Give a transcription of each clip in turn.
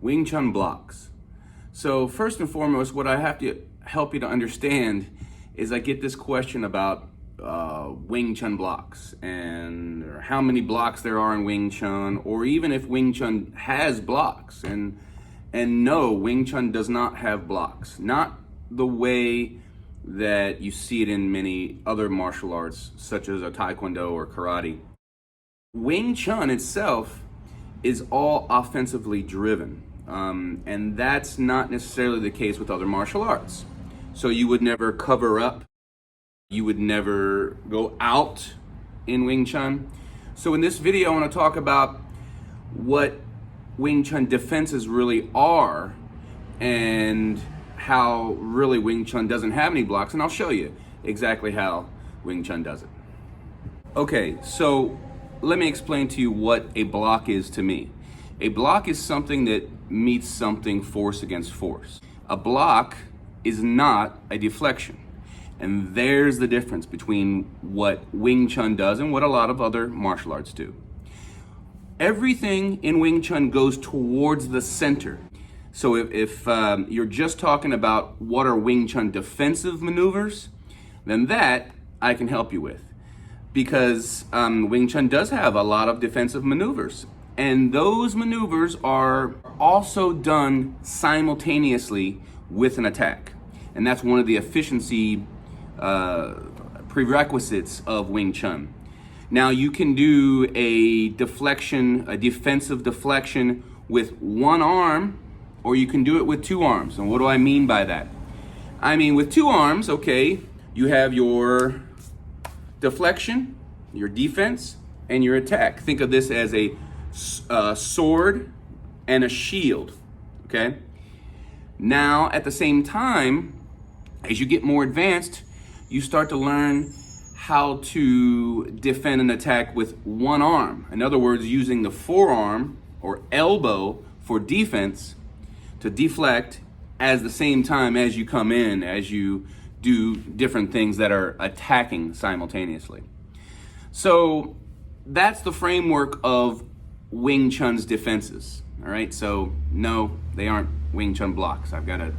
Wing Chun blocks. So first and foremost, what I have to help you to understand is I get this question about Wing Chun blocks and how many blocks there are in Wing Chun, or even if Wing Chun has blocks. And no, Wing Chun does not have blocks. Not the way that you see it in many other martial arts, such as a Taekwondo or karate. Wing Chun itself is all offensively driven. And that's not necessarily the case with other martial arts. So you would never cover up, you would never go out in Wing Chun. So in this video, I want to talk about what Wing Chun defenses really are and how really Wing Chun doesn't have any blocks, and I'll show you exactly how Wing Chun does it. Okay, so let me explain to you what a block is to me. A block is something that meets something force against force. A block is not a deflection. And there's the difference between what Wing Chun does and what a lot of other martial arts do. Everything in Wing Chun goes towards the center. So if you're just talking about what are Wing Chun defensive maneuvers, then that I can help you with. Because Wing Chun does have a lot of defensive maneuvers. And those maneuvers are also done simultaneously with an attack. And that's one of the efficiency prerequisites of Wing Chun. Now you can do a deflection, a defensive deflection with one arm, or you can do it with two arms. And what do I mean by that? I mean with two arms, okay, you have your deflection, your defense, and your attack. Think of this as a sword and a shield, okay? Now, at the same time, as you get more advanced, you start to learn how to defend an attack with one arm. In other words, using the forearm or elbow for defense to deflect at the same time as you come in, as you do different things that are attacking simultaneously. So that's the framework of Wing Chun's defenses. All right, so no, they aren't Wing Chun blocks. I've got to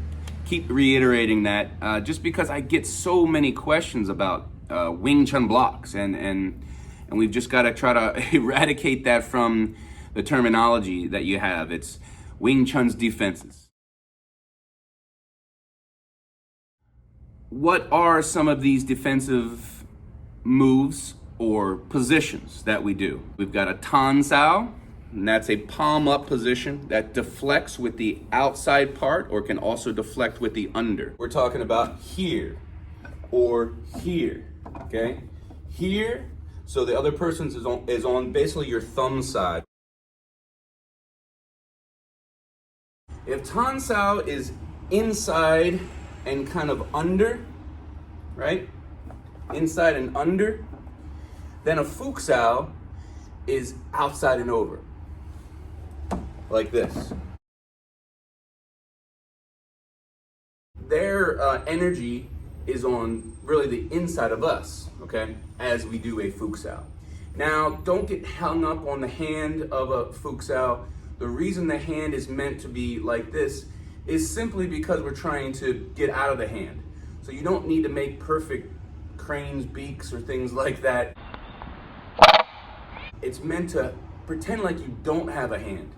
keep reiterating that just because I get so many questions about Wing Chun blocks, and we've just got to try to eradicate that from the terminology that you have. It's Wing Chun's defenses. What are some of these defensive moves or positions that we do? We've got a Tan Sao, and that's a palm up position that deflects with the outside part or can also deflect with the under. We're talking about here or here, okay? Here, so the other person's is on basically your thumb side. If Tan Sao is inside and kind of under, right? Inside and under, then a Fook Sao is outside and over, like this. Their energy is on really the inside of us, okay, as we do a Fook Sao. Now, don't get hung up on the hand of a Fook Sao. The reason the hand is meant to be like this is simply because we're trying to get out of the hand. So you don't need to make perfect cranes, beaks, or things like that. It's meant to pretend like you don't have a hand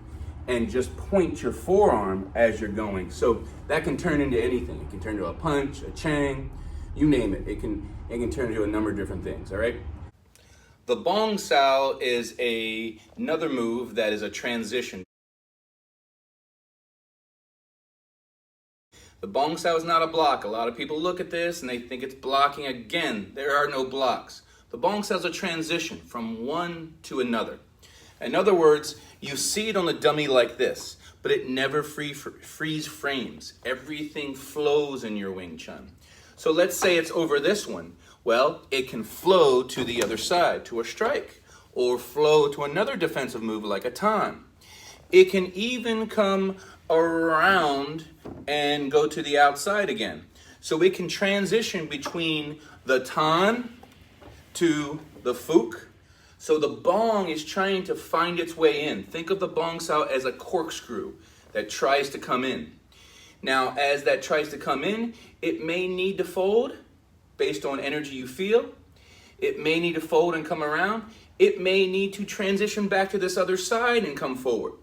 and just point your forearm as you're going. So that can turn into anything. It can turn into a punch, a chang, you name it. It can turn into a number of different things, all right? The Bong Sao is another move that is a transition. The Bong Sao is not a block. A lot of people look at this and they think it's blocking. Again, there are no blocks. The Bong Sao is a transition from one to another. In other words, you see it on the dummy like this, but it never freeze frames. Everything flows in your Wing Chun. So let's say it's over this one. Well, it can flow to the other side, to a strike, or flow to another defensive move like a Tan. It can even come around and go to the outside again. So it can transition between the Tan to the Fook. So the Bong is trying to find its way in. Think of the Bong Sao as a corkscrew that tries to come in. Now, as that tries to come in, it may need to fold based on energy you feel. It may need to fold and come around. It may need to transition back to this other side and come forward.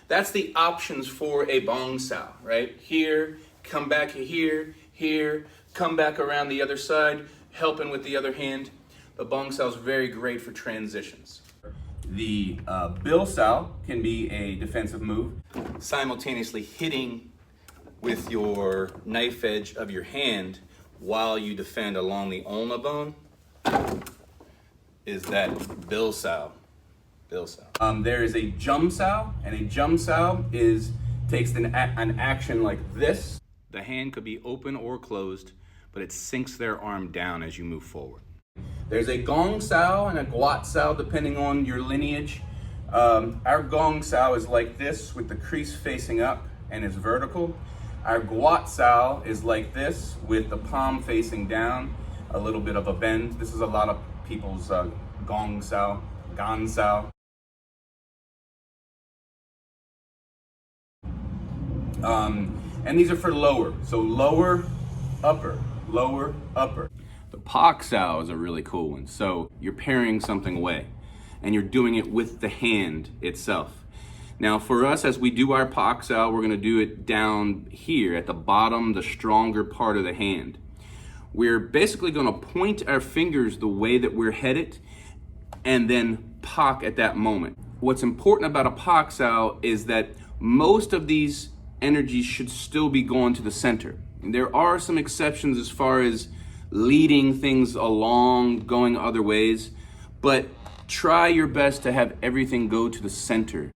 That's the options for a Bong sao, right? Here, come back here, here, come back around the other side, helping with the other hand. The Bong sao is very great for transitions. The Bill sao can be a defensive move. Simultaneously hitting with your knife edge of your hand while you defend along the ulna bone is that Bill sao. There is a jump sao, and a jump sao takes an action like this. The hand could be open or closed, but it sinks their arm down as you move forward. There's a gong sao and a guat sao depending on your lineage. Our gong sao is like this with the crease facing up and is vertical. Our guat sao is like this with the palm facing down, a little bit of a bend. This is a lot of people's gong sao, Gaun sao. And these are for lower. So lower, upper, lower, upper. The Pak sao is a really cool one. So you're parrying something away and you're doing it with the hand itself. Now for us, as we do our Pak sao, we're gonna do it down here at the bottom, the stronger part of the hand. We're basically gonna point our fingers the way that we're headed and then Pak at that moment. What's important about a Pak sao is that most of these energies should still be going to the center. And there are some exceptions as far as leading things along, going other ways, but try your best to have everything go to the center.